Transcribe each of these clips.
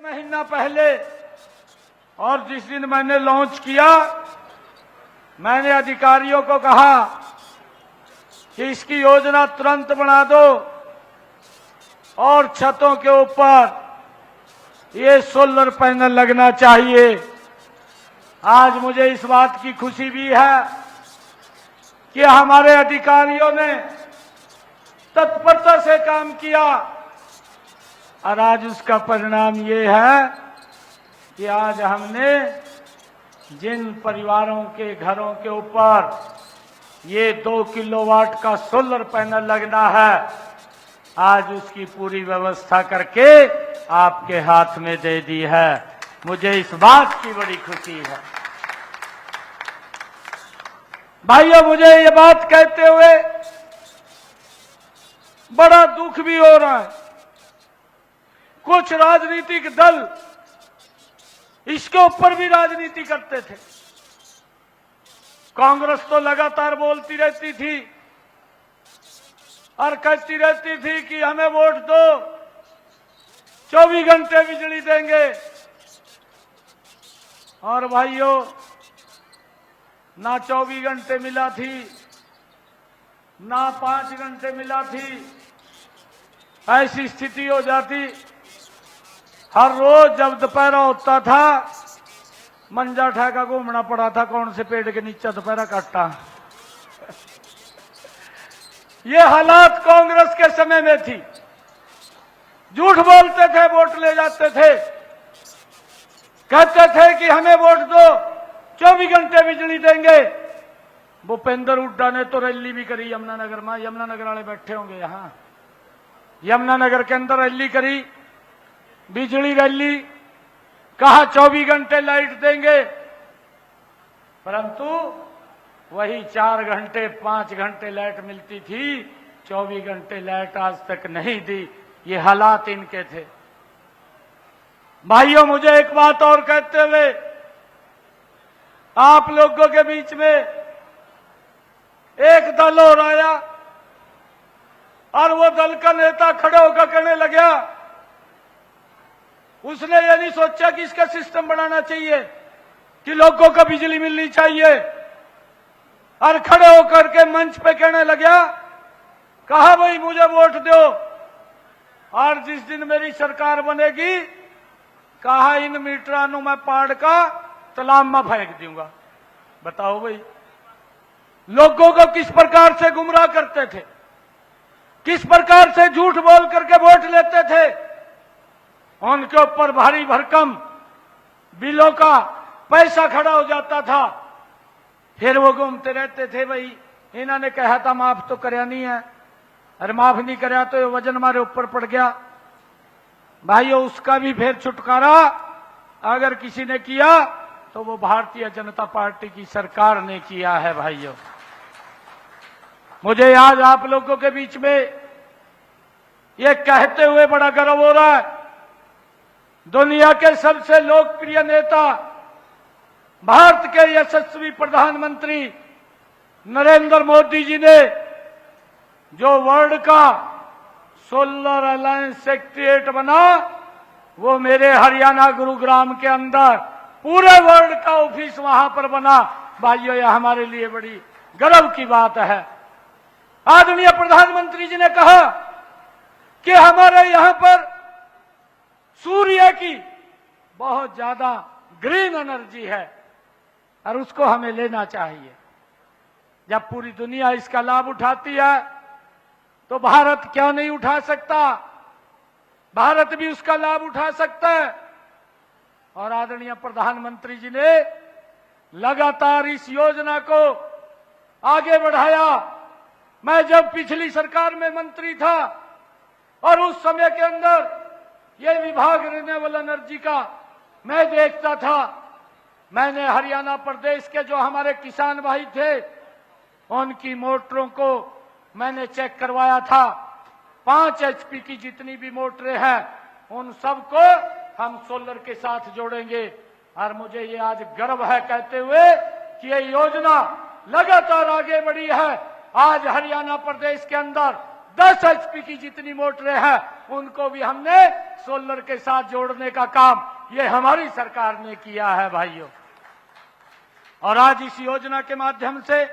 महीना पहले और जिस दिन मैंने लॉन्च किया, मैंने अधिकारियों को कहा कि इसकी योजना तुरंत बना दो और छतों के ऊपर ये सोलर पैनल लगना चाहिए। आज मुझे इस बात की खुशी भी है कि हमारे अधिकारियों ने तत्परता से काम किया और आज उसका परिणाम ये है कि आज हमने जिन परिवारों के घरों के ऊपर ये 2 किलोवाट का सोलर पैनल लगना है, आज उसकी पूरी व्यवस्था करके आपके हाथ में दे दी है। मुझे इस बात की बड़ी खुशी है। भाइयों, मुझे ये बात कहते हुए बड़ा दुख भी हो रहा है। कुछ राजनीतिक दल इसके ऊपर भी राजनीति करते थे। कांग्रेस तो लगातार बोलती रहती थी और कहती रहती थी कि हमें वोट दो, 24 घंटे बिजली देंगे। और भाइयों, ना 24 घंटे मिला थी, ना 5 घंटे मिला थी। ऐसी स्थिति हो जाती, हर रोज जब दोपहरा होता था मंजा ठाका घूमना पड़ा था, कौन से पेड़ के नीचे दोपहरा काटा। ये हालात कांग्रेस के समय में थी। झूठ बोलते थे, वोट ले जाते थे, कहते थे कि हमें वोट दो, 24 घंटे बिजली देंगे। भूपेंद्र हुड्डा ने तो रैली भी करी यमुनानगर में। यमुनानगर वाले बैठे होंगे यहां। यमुनानगर के अंदर रैली करी, बिजली रैली, कहा 24 घंटे लाइट देंगे, परंतु वही 4 घंटे 5 घंटे लाइट मिलती थी। 24 घंटे लाइट आज तक नहीं दी। ये हालात इनके थे। भाइयों, मुझे एक बात और कहते हुए आप लोगों के बीच में एक दल और आया और वो दल का नेता खड़ा होकर कहने लगा, उसने ये नहीं सोचा कि इसका सिस्टम बनाना चाहिए कि लोगों को बिजली मिलनी चाहिए, और खड़े होकर के मंच पे कहने लगा, कहा भाई मुझे वोट दो और जिस दिन मेरी सरकार बनेगी, कहा इन मीटरानों में पाड़ का तालाब में फेंक दूंगा। बताओ भाई, लोगों को किस प्रकार से गुमराह करते थे, किस प्रकार से झूठ बोल करके वोट लेते थे। उनके ऊपर भारी भरकम बिलों का पैसा खड़ा हो जाता था, फिर वो घूमते रहते थे, भाई इन्होंने कहा था माफ तो करया नहीं है, अरे माफ नहीं करया तो ये वजन हमारे ऊपर पड़ गया। भाइयों, उसका भी फिर छुटकारा अगर किसी ने किया तो वो भारतीय जनता पार्टी की सरकार ने किया है। भाइयों, मुझे आज आप लोगों के बीच में ये कहते हुए बड़ा गर्व हो रहा है, दुनिया के सबसे लोकप्रिय नेता, भारत के यशस्वी प्रधानमंत्री नरेंद्र मोदी जी ने जो वर्ल्ड का सोलर अलायंस सेक्रेटरीट बना, वो मेरे हरियाणा गुरुग्राम के अंदर पूरे वर्ल्ड का ऑफिस वहां पर बना। भाइयों, यह हमारे लिए बड़ी गर्व की बात है। आदरणीय प्रधानमंत्री जी ने कहा कि हमारे यहां पर सूर्य की बहुत ज्यादा ग्रीन एनर्जी है और उसको हमें लेना चाहिए। जब पूरी दुनिया इसका लाभ उठाती है तो भारत क्यों नहीं उठा सकता? भारत भी उसका लाभ उठा सकता है। और आदरणीय प्रधानमंत्री जी ने लगातार इस योजना को आगे बढ़ाया। मैं जब पिछली सरकार में मंत्री था और उस समय के अंदर ये विभाग रिन्यूएबल एनर्जी का मैं देखता था, मैंने हरियाणा प्रदेश के जो हमारे किसान भाई थे उनकी मोटरों को मैंने चेक करवाया था। 5 HP की जितनी भी मोटरें हैं उन सबको हम सोलर के साथ जोड़ेंगे। और मुझे ये आज गर्व है कहते हुए कि ये योजना लगातार आगे बढ़ी है। आज हरियाणा प्रदेश के अंदर 10 HP की जितनी मोटरें हैं उनको भी हमने सोलर के साथ जोड़ने का काम ये हमारी सरकार ने किया है भाइयों। और आज इस योजना के माध्यम से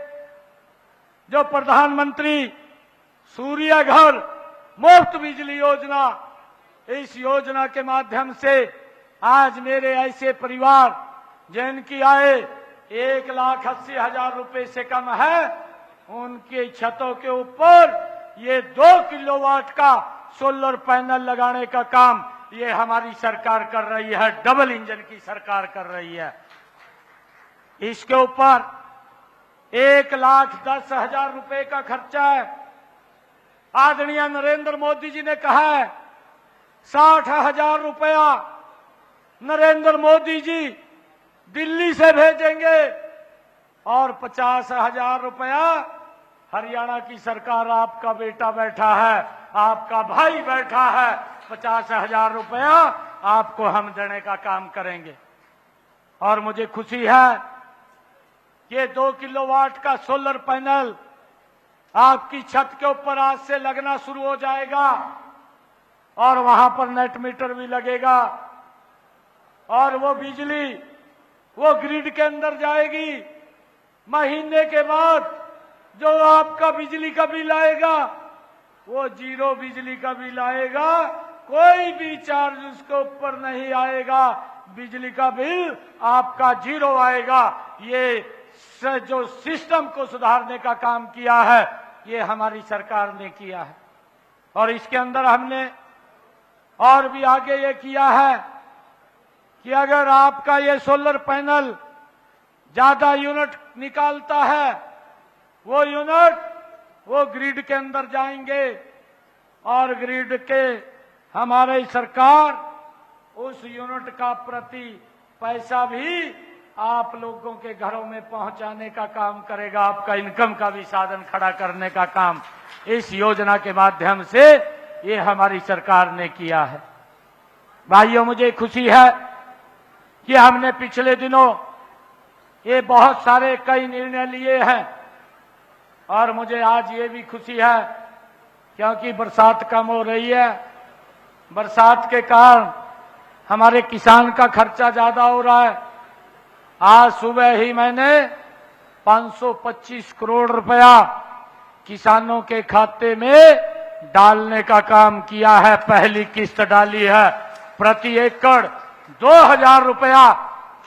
जो प्रधानमंत्री सूर्य घर मुफ्त बिजली योजना, इस योजना के माध्यम से आज मेरे ऐसे परिवार जिनकी आय 1,80,000 रुपए से कम है, उनके छतों के ऊपर ये 2 किलोवाट का सोलर पैनल लगाने का काम ये हमारी सरकार कर रही है, डबल इंजन की सरकार कर रही है। इसके ऊपर 1,10,000 रुपए का खर्चा है। आदरणीय नरेंद्र मोदी जी ने कहा है 60,000 रुपया नरेंद्र मोदी जी दिल्ली से भेजेंगे और 50,000 रुपया हरियाणा की सरकार, आपका बेटा बैठा है, आपका भाई बैठा है, 50,000 रुपया आपको हम देने का काम करेंगे। और मुझे खुशी है कि 2 किलोवाट का सोलर पैनल आपकी छत के ऊपर आज से लगना शुरू हो जाएगा और वहां पर नेट मीटर भी लगेगा और वो बिजली वो ग्रिड के अंदर जाएगी। महीने के बाद जो आपका बिजली का बिल आएगा वो जीरो बिजली का बिल आएगा, कोई भी चार्ज उसके ऊपर नहीं आएगा, बिजली का बिल आपका जीरो आएगा। ये जो सिस्टम को सुधारने का काम किया है ये हमारी सरकार ने किया है। और इसके अंदर हमने और भी आगे ये किया है कि अगर आपका ये सोलर पैनल ज्यादा यूनिट निकालता है, वो यूनिट वो ग्रिड के अंदर जाएंगे और ग्रिड के हमारी सरकार उस यूनिट का प्रति पैसा भी आप लोगों के घरों में पहुंचाने का काम करेगा। आपका इनकम का भी साधन खड़ा करने का काम इस योजना के माध्यम से ये हमारी सरकार ने किया है। भाइयों, मुझे खुशी है कि हमने पिछले दिनों ये बहुत सारे कई निर्णय लिए हैं और मुझे आज ये भी खुशी है क्योंकि बरसात कम हो रही है। बरसात के कारण हमारे किसान का खर्चा ज्यादा हो रहा है। आज सुबह ही मैंने 525 करोड़ रुपया किसानों के खाते में डालने का काम किया है। पहली किस्त डाली है, प्रति एकड़ 2,000 रुपया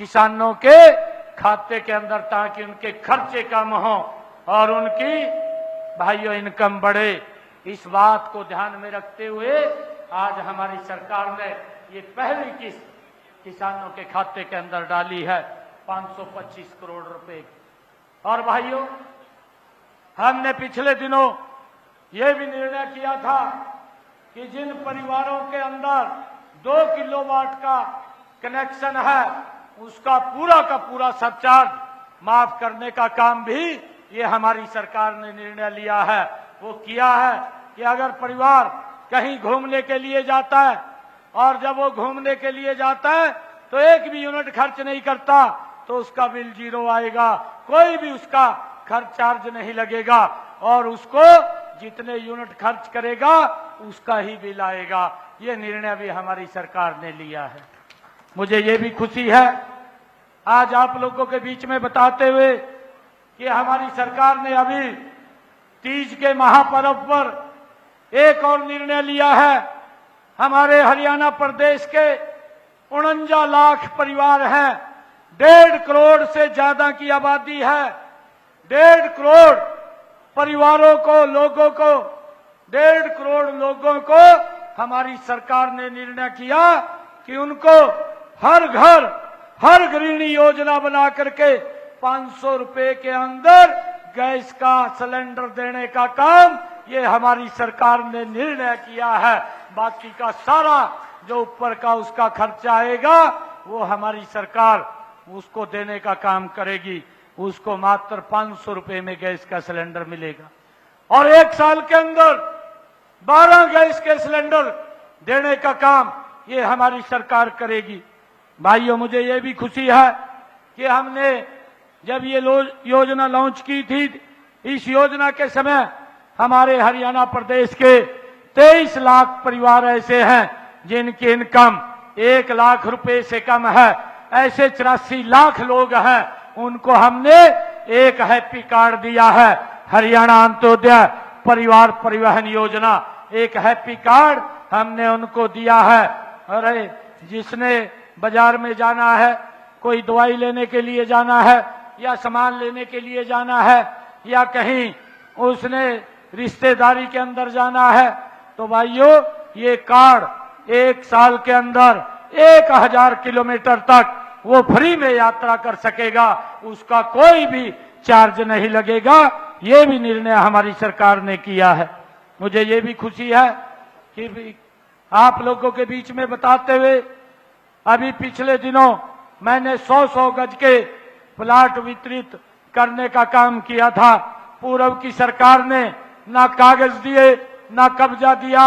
किसानों के खाते के अंदर, ताकि उनके खर्चे कम हो और उनकी भाइयों इनकम बढ़े। इस बात को ध्यान में रखते हुए आज हमारी सरकार ने ये पहली किस्त किसानों के खाते के अंदर डाली है 525 करोड़ रुपए। और भाइयों, हमने पिछले दिनों ये भी निर्णय किया था कि जिन परिवारों के अंदर 2 किलोवाट का कनेक्शन है उसका पूरा का पूरा सरचार्ज माफ करने का काम भी ये हमारी सरकार ने निर्णय लिया है। वो किया है कि अगर परिवार कहीं घूमने के लिए जाता है और जब वो घूमने के लिए जाता है तो एक भी यूनिट खर्च नहीं करता तो उसका बिल जीरो आएगा, कोई भी उसका खर्च चार्ज नहीं लगेगा और उसको जितने यूनिट खर्च करेगा उसका ही बिल आएगा। ये निर्णय भी हमारी सरकार ने लिया है। मुझे ये भी खुशी है आज आप लोगों के बीच में बताते हुए कि हमारी सरकार ने अभी तीज के महापर्व पर एक और निर्णय लिया है। हमारे हरियाणा प्रदेश के 49 लाख परिवार हैं, 1.5 करोड़ से ज्यादा की आबादी है। 1.5 करोड़ परिवारों को, लोगों को, 1.5 करोड़ लोगों को हमारी सरकार ने निर्णय किया कि उनको हर घर हर गृहिणी योजना बना करके 500 रुपए के अंदर गैस का सिलेंडर देने का काम ये हमारी सरकार ने निर्णय किया है। बाकी का सारा जो ऊपर का उसका खर्चा आएगा वो हमारी सरकार उसको देने का काम करेगी। उसको मात्र 500 रुपए में गैस का सिलेंडर मिलेगा और 1 साल के अंदर 12 गैस के सिलेंडर देने का काम ये हमारी सरकार करेगी। भाइयों, मुझे ये भी खुशी है कि हमने जब ये योजना लॉन्च की थी, इस योजना के समय हमारे हरियाणा प्रदेश के 23 लाख परिवार ऐसे हैं जिनकी इनकम 1 लाख रुपए से कम है। ऐसे 84 लाख लोग हैं, उनको हमने एक हैप्पी कार्ड दिया है। हरियाणा अंत्योदय परिवार परिवहन योजना, एक हैप्पी कार्ड हमने उनको दिया है। अरे जिसने बाजार में जाना है, कोई दवाई लेने के लिए जाना है या सामान लेने के लिए जाना है या कहीं उसने रिश्तेदारी के अंदर जाना है, तो भाइयों ये कार्ड 1 साल के अंदर 1000 किलोमीटर तक वो फ्री में यात्रा कर सकेगा, उसका कोई भी चार्ज नहीं लगेगा। ये भी निर्णय हमारी सरकार ने किया है। मुझे ये भी खुशी है कि आप लोगों के बीच में बताते हुए अभी पिछले दिनों मैंने 100 गज के प्लाट वितरित करने का काम किया था। पूर्व की सरकार ने ना कागज दिए ना कब्जा दिया,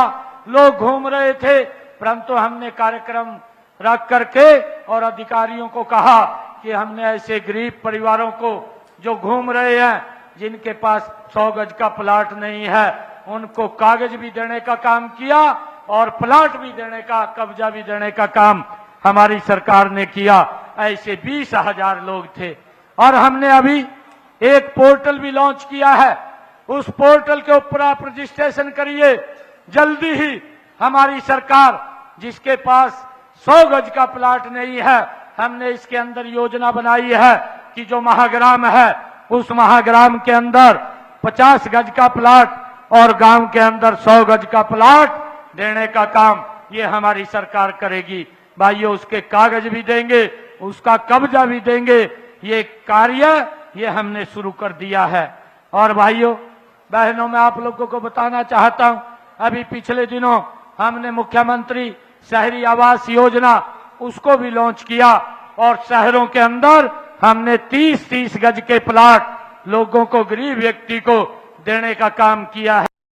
लोग घूम रहे थे, परंतु हमने कार्यक्रम रख करके और अधिकारियों को कहा कि हमने ऐसे गरीब परिवारों को जो घूम रहे हैं, जिनके पास 100 गज का प्लाट नहीं है, उनको कागज भी देने का काम किया और प्लाट भी देने का, कब्जा भी देने का काम हमारी सरकार ने किया। ऐसे 20,000 लोग थे। और हमने अभी एक पोर्टल भी लॉन्च किया है, उस पोर्टल के ऊपर आप रजिस्ट्रेशन करिए। जल्दी ही हमारी सरकार, जिसके पास 100 गज का प्लाट नहीं है, हमने इसके अंदर योजना बनाई है कि जो महाग्राम है उस महाग्राम के अंदर 50 गज का प्लाट और गांव के अंदर 100 गज का प्लाट देने का काम ये हमारी सरकार करेगी। भाइयों उसके कागज भी देंगे, उसका कब्जा भी देंगे। ये कार्य ये हमने शुरू कर दिया है। और भाइयों बहनों, मैं आप लोगों को बताना चाहता हूं, अभी पिछले दिनों हमने मुख्यमंत्री शहरी आवास योजना उसको भी लॉन्च किया और शहरों के अंदर हमने 30-30 गज के प्लाट लोगों को, गरीब व्यक्ति को देने का काम किया है।